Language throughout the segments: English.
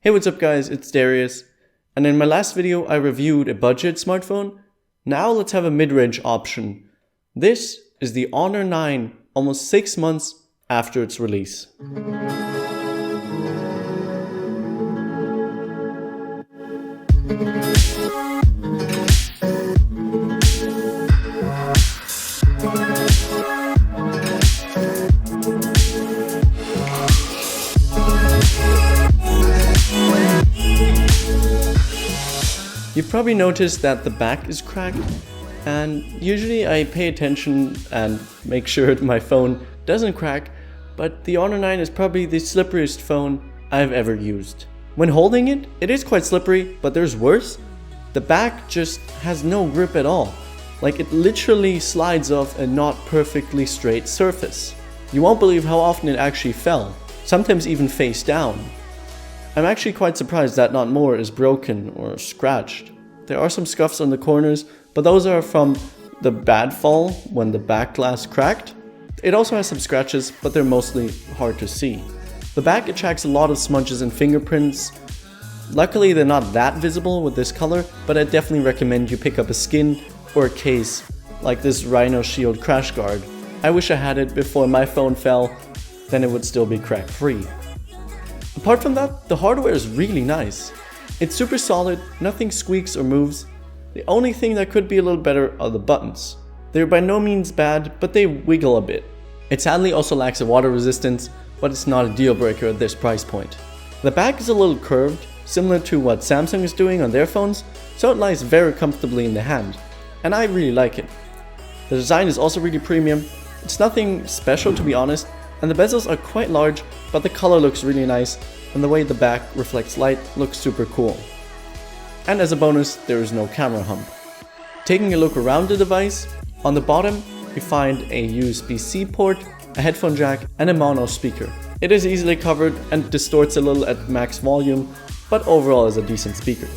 Hey, what's up guys, it's Darius, and in my last video I reviewed a budget smartphone. Now let's have a mid-range option. This is the Honor 9, almost 6 months after its release. You've probably noticed that the back is cracked, and usually I pay attention and make sure my phone doesn't crack, but the Honor 9 is probably the slipperiest phone I've ever used. When holding it, it is quite slippery, but there's worse. The back just has no grip at all. Like, it literally slides off a not perfectly straight surface. You won't believe how often it actually fell, sometimes even face down. I'm actually quite surprised that not more is broken or scratched. There are some scuffs on the corners, but those are from the bad fall when the back glass cracked. It also has some scratches, but they're mostly hard to see. The back attracts a lot of smudges and fingerprints. Luckily they're not that visible with this color, but I definitely recommend you pick up a skin or a case like this Rhino Shield crash guard. I wish I had it before my phone fell, then it would still be crack free. Apart from that, the hardware is really nice. It's super solid, nothing squeaks or moves. The only thing that could be a little better are the buttons. They're by no means bad, but they wiggle a bit. It sadly also lacks a water resistance, but it's not a deal breaker at this price point. The back is a little curved, similar to what Samsung is doing on their phones, so it lies very comfortably in the hand, and I really like it. The design is also really premium. It's nothing special, to be honest, and the bezels are quite large, but the color looks really nice, and the way the back reflects light looks super cool. And as a bonus, there is no camera hump. Taking a look around the device, on the bottom you find a USB-C port, a headphone jack, and a mono speaker. It is easily covered and distorts a little at max volume, but overall is a decent speaker.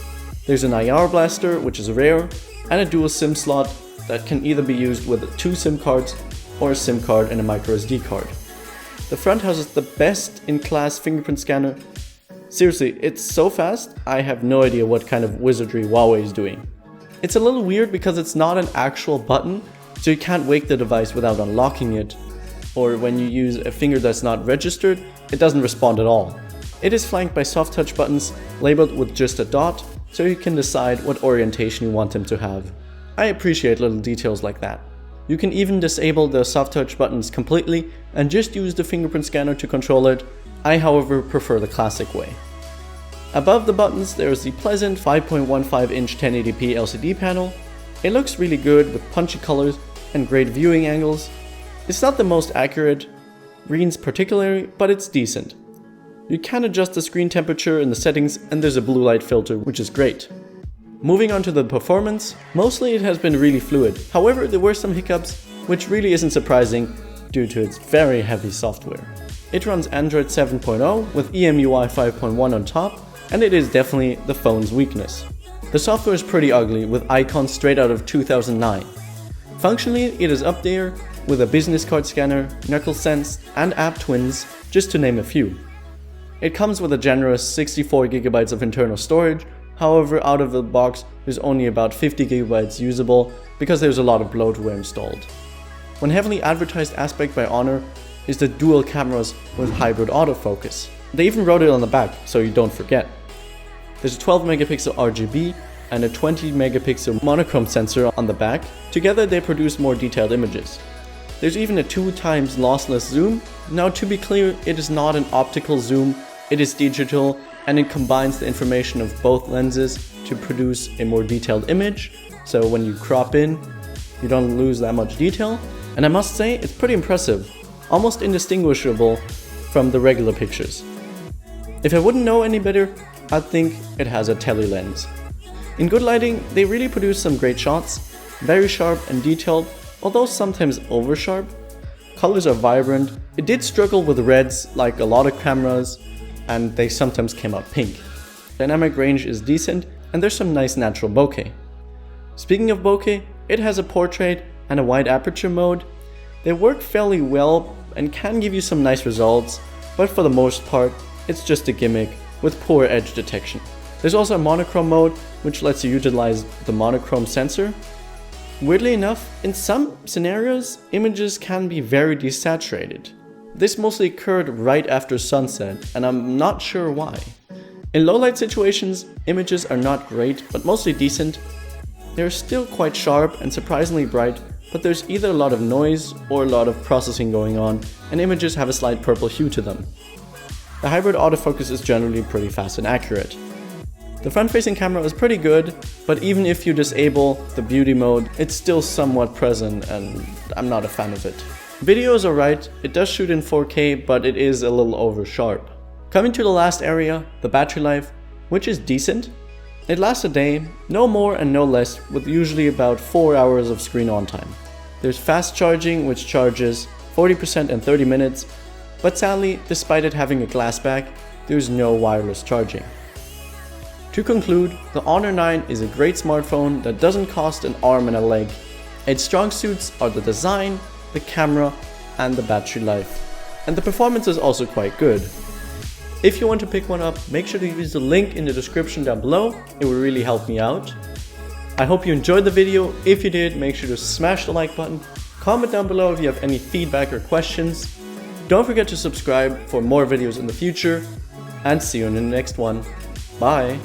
There's an IR blaster, which is rare, and a dual SIM slot that can either be used with 2 SIM cards or a SIM card and a microSD card. The front houses the best in class fingerprint scanner. Seriously, it's so fast, I have no idea what kind of wizardry Huawei is doing. It's a little weird because it's not an actual button, so you can't wake the device without unlocking it, or when you use a finger that's not registered, it doesn't respond at all. It is flanked by soft touch buttons labeled with just a dot, so you can decide what orientation you want them to have. I appreciate little details like that. You can even disable the soft touch buttons completely and just use the fingerprint scanner to control it. I, however, prefer the classic way. Above the buttons there is the pleasant 5.15 inch 1080p LCD panel. It looks really good with punchy colors and great viewing angles. It's not the most accurate, greens particularly, but it's decent. You can adjust the screen temperature in the settings, and there's a blue light filter, which is great. Moving on to the performance, mostly it has been really fluid. However, there were some hiccups, which really isn't surprising due to its very heavy software. It runs Android 7.0 with EMUI 5.1 on top, and it is definitely the phone's weakness. The software is pretty ugly with icons straight out of 2009. Functionally, it is up there with a business card scanner, knuckle sense, and app twins, just to name a few. It comes with a generous 64GB of internal storage. However, out of the box, there's only about 50GB usable because there's a lot of bloatware installed. One heavily advertised aspect by Honor is the dual cameras with hybrid autofocus. They even wrote it on the back, so you don't forget. There's a 12 megapixel RGB and a 20 megapixel monochrome sensor on the back. Together they produce more detailed images. There's even a 2x lossless zoom. Now, to be clear, it is not an optical zoom, it is digital, and it combines the information of both lenses to produce a more detailed image, so when you crop in, you don't lose that much detail. And I must say, it's pretty impressive, almost indistinguishable from the regular pictures. If I wouldn't know any better, I'd think it has a tele lens. In good lighting, they really produce some great shots, very sharp and detailed, although sometimes over sharp. Colors are vibrant. It did struggle with reds like a lot of cameras, and they sometimes came out pink. Dynamic range is decent, and there's some nice natural bokeh. Speaking of bokeh, it has a portrait and a wide aperture mode. They work fairly well and can give you some nice results, but for the most part, it's just a gimmick with poor edge detection. There's also a monochrome mode, which lets you utilize the monochrome sensor. Weirdly enough, in some scenarios, images can be very desaturated. This mostly occurred right after sunset, and I'm not sure why. In low light situations, images are not great, but mostly decent. They're still quite sharp and surprisingly bright, but there's either a lot of noise or a lot of processing going on, and images have a slight purple hue to them. The hybrid autofocus is generally pretty fast and accurate. The front-facing camera is pretty good, but even if you disable the beauty mode, it's still somewhat present and I'm not a fan of it. Video is alright, it does shoot in 4K, but it is a little over sharp. Coming to the last area, the battery life, which is decent. It lasts a day, no more and no less, with usually about 4 hours of screen on time. There's fast charging, which charges 40% in 30 minutes, but sadly, despite it having a glass back, there's no wireless charging. To conclude, the Honor 9 is a great smartphone that doesn't cost an arm and a leg. Its strong suits are the design, the camera, and the battery life. And the performance is also quite good. If you want to pick one up, make sure to use the link in the description down below, it will really help me out. I hope you enjoyed the video. If you did, make sure to smash the like button, comment down below if you have any feedback or questions. Don't forget to subscribe for more videos in the future, and see you in the next one. Bye!